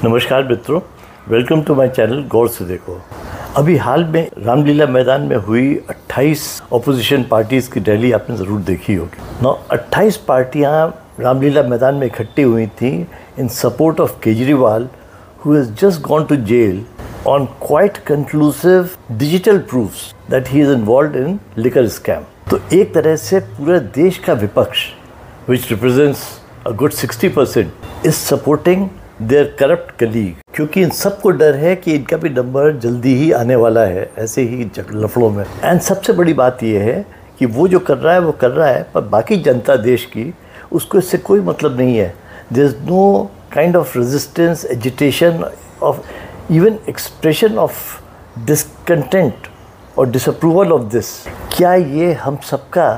नमस्कार मित्रों, welcome to my channel गौर से देखो। अभी हाल में रामलीला मैदान में हुई 28 ऑपोजिशन पार्टीज़ की रैली आपने ज़रूर देखी होगी। 28 पार्टियां रामलीला मैदान में इकट्ठी हुई थी in support of Kejriwal, who has just gone to jail on quite conclusive digital proofs that he is involved in liquor scam. तो एक तरह से पूरे देश का विपक्ष, which represents a good 60%, is supporting their corrupt colleague, क्योंकि इन सबको डर है कि इनका भी नंबर जल्दी ही आने वाला है ऐसे ही लफड़ों में। एंड सबसे बड़ी बात यह है कि वो जो कर रहा है वो कर रहा है, पर बाकी जनता देश की उसको इससे कोई मतलब नहीं है। There is no kind of resistance, agitation of even expression of discontent और डिसअप्रूवल ऑफ दिस। क्या ये हम सबका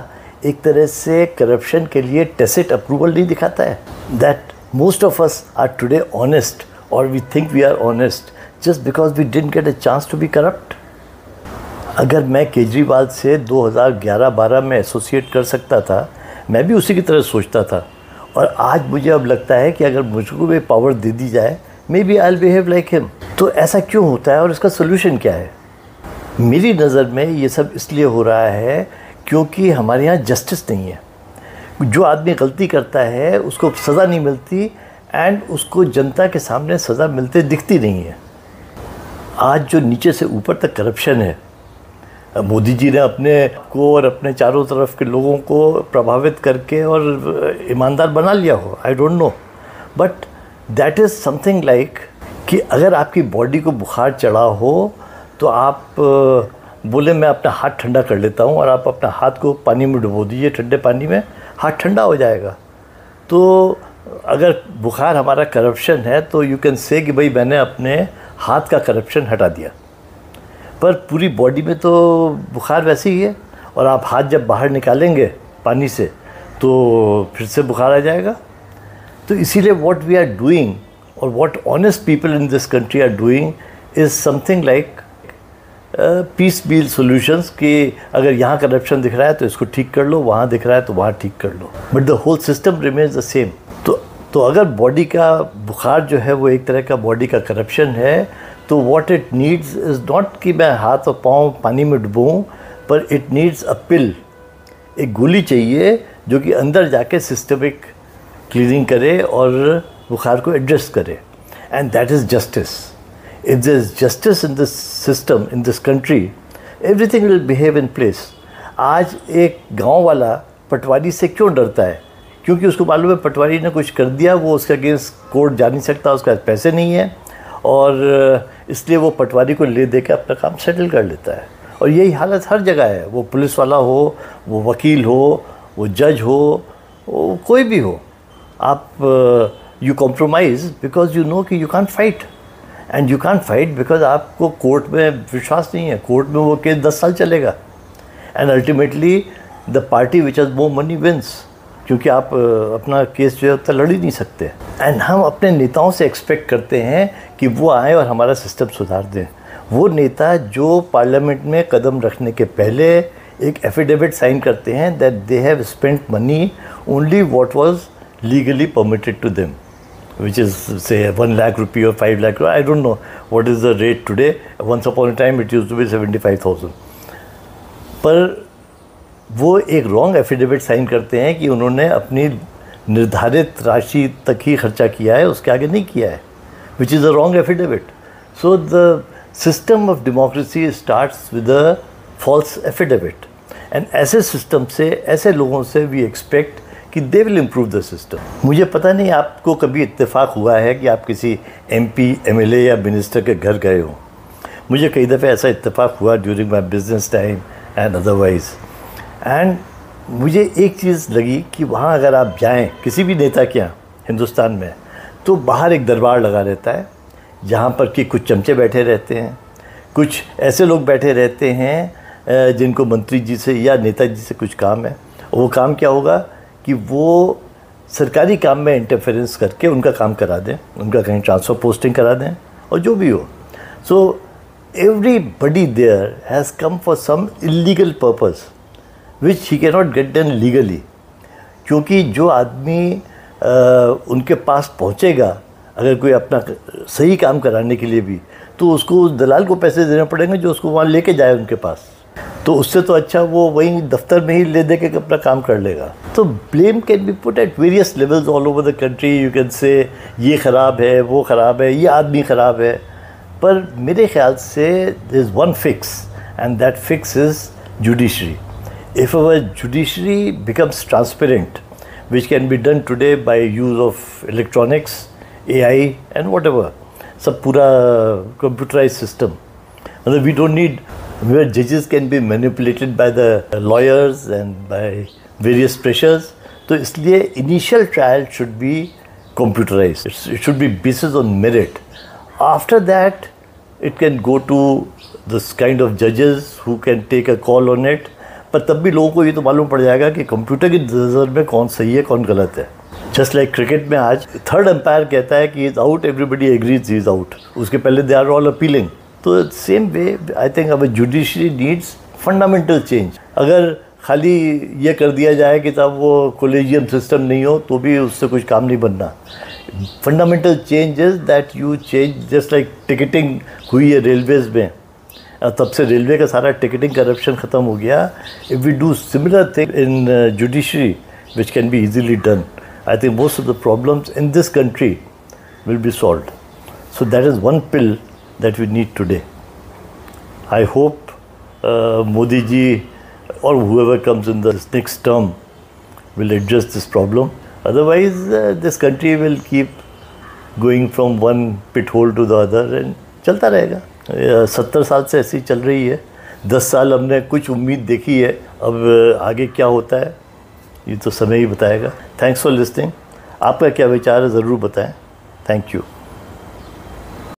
एक तरह से करप्शन के लिए टैसिट अप्रूवल नहीं दिखाता है? That most of us are today honest, or we think we are honest just because we didn't get a chance to be corrupt. अगर मैं केजरीवाल से 2011-12 में एसोसिएट कर सकता था, मैं भी उसी की तरह सोचता था, और आज मुझे अब लगता है कि अगर मुझको भी पावर दे दी जाए, maybe I will behave like him. तो ऐसा क्यों होता है और इसका सोल्यूशन क्या है? मेरी नज़र में ये सब इसलिए हो रहा है क्योंकि हमारे यहाँ जस्टिस नहीं है। जो आदमी गलती करता है उसको सज़ा नहीं मिलती, एंड उसको जनता के सामने सज़ा मिलते दिखती नहीं है। आज जो नीचे से ऊपर तक करप्शन है, मोदी जी ने अपने को और अपने चारों तरफ के लोगों को प्रभावित करके और ईमानदार बना लिया हो, I don't know, but that is something like कि अगर आपकी बॉडी को बुखार चढ़ा हो तो आप बोले मैं अपना हाथ ठंडा कर लेता हूँ, और आप अपना हाथ को पानी में डुबो दीजिए, ठंडे पानी में, हाथ ठंडा हो जाएगा। तो अगर बुखार हमारा करप्शन है तो यू कैन से कि भाई मैंने अपने हाथ का करप्शन हटा दिया, पर पूरी बॉडी में तो बुखार वैसे ही है, और आप हाथ जब बाहर निकालेंगे पानी से तो फिर से बुखार आ जाएगा। तो इसीलिए व्हाट वी आर डूइंग, और what honest people in this country are doing, is something like piecemeal solutions, कि अगर यहाँ करप्शन दिख रहा है तो इसको ठीक कर लो, वहाँ दिख रहा है तो वहाँ ठीक कर लो, but the whole system remains the same. तो अगर बॉडी का बुखार जो है वो एक तरह का बॉडी का करप्शन है, तो what it needs is not कि मैं हाथ और पाँव पानी में डुबोऊँ, पर इट नीड्स अ पिल, एक गोली चाहिए जो कि अंदर जाके सिस्टमिक क्लीनिंग करे और बुखार को एड्रेस करे, and that is justice. If there is justice in this system, in this country, everything will behave in place. आज एक गांव वाला पटवारी से क्यों डरता है? क्योंकि उसको मालूम है पटवारी ने कुछ कर दिया, वो उसके अगेंस्ट कोर्ट जा नहीं सकता, उसके पास पैसे नहीं है, और इसलिए वो पटवारी को ले दे के अपना काम सेटल कर लेता है। और यही हालत हर जगह है, वो पुलिस वाला हो, वो वकील हो, वो जज हो, वो कोई भी हो, आप you compromise because you know कि you can't fight, and you can't fight because आपको कोर्ट में विश्वास नहीं है। कोर्ट में वो केस 10 साल चलेगा, and ultimately the party which has more money wins, क्योंकि आप अपना केस जो है उतना लड़ ही नहीं सकते। एंड हम अपने नेताओं से एक्सपेक्ट करते हैं कि वो आएँ और हमारा सिस्टम सुधार दें। वो नेता जो पार्लियामेंट में कदम रखने के पहले एक एफिडेविट साइन करते हैं that they have spent money only what was legally permitted to them, which is say 1 lakh rupee or 5 lakh, I don't know what is the rate today. Once upon a time it used to be 75,000. पर वो एक wrong affidavit sign करते हैं कि उन्होंने अपनी निर्धारित राशि तक ही खर्चा किया है, उसके आगे नहीं किया है, which is a wrong affidavit. So the system of democracy starts with a false affidavit. And ऐसे सिस्टम से, ऐसे लोगों से we expect कि they will improve the system. मुझे पता नहीं आपको कभी इत्तेफाक हुआ है कि आप किसी MP, MLA या मिनिस्टर के घर गए हो। मुझे कई दफ़े ऐसा इत्तेफाक हुआ during my business time and otherwise, and मुझे एक चीज़ लगी कि वहाँ अगर आप जाएं किसी भी नेता के यहाँ हिंदुस्तान में, तो बाहर एक दरबार लगा रहता है जहाँ पर कि कुछ चमचे बैठे रहते हैं, कुछ ऐसे लोग बैठे रहते हैं जिनको मंत्री जी से या नेताजी से कुछ काम है। और वो काम क्या होगा कि वो सरकारी काम में इंटरफेरेंस करके उनका काम करा दें, उनका कहीं ट्रांसफ़र पोस्टिंग करा दें, और जो भी हो। So everybody there has come for some illegal purpose which he can not get done legally, क्योंकि जो आदमी उनके पास पहुंचेगा अगर कोई अपना सही काम कराने के लिए भी, तो उसको उस दलाल को पैसे देने पड़ेंगे जो उसको वहाँ लेके जाए उनके पास। तो उससे तो अच्छा वो वहीं दफ्तर में ही ले दे के अपना काम कर लेगा। तो blame can be put at various levels all over the country. You can say ये ख़राब है, वो ख़राब है, ये आदमी ख़राब है, पर मेरे ख्याल से there is one fix and that fix is judiciary. If our judiciary becomes transparent, which can be done today by use of electronics, AI and whatever, सब पूरा computerized system, मतलब we don't need where judges can be manipulated by the lawyers and by various pressures. तो इसलिए initial trial should be computerized. It should be basis on merit. After that, it can go to this kind of judges who can take a call on it. पर तब भी लोगों को ये तो मालूम पड़ जाएगा कि कंप्यूटर की नज़र में कौन सही है कौन गलत है। जस्ट लाइक क्रिकेट में आज थर्ड एम्पायर कहता है कि is out, everybody agrees is out, उसके पहले दे आर ऑल अपीलिंग। तो same way I think our judiciary needs fundamental change. अगर खाली ये कर दिया जाए कि तब वो कोलेजियम सिस्टम नहीं हो तो भी उससे कुछ काम नहीं बनना। Fundamental change is that you change, just like ticketing हुई है रेलवेज़ में, तब से रेलवे का सारा टिकटिंग करप्शन ख़त्म हो गया। If we do similar thing in judiciary which can be easily done, I think most of the problems in this country will be solved. So that is one pill that we need today. I hope Modi ji or whoever comes in the next term will address this problem. Otherwise, this country will keep going from one pit hole to the other and चलता रहेगा। 70 साल से ऐसी चल रही है। 10 साल हमने कुछ उम्मीद देखी है, अब आगे क्या होता है ये तो समय ही बताएगा। Thanks for listening. आपका क्या विचार है ज़रूर बताएं। Thank you.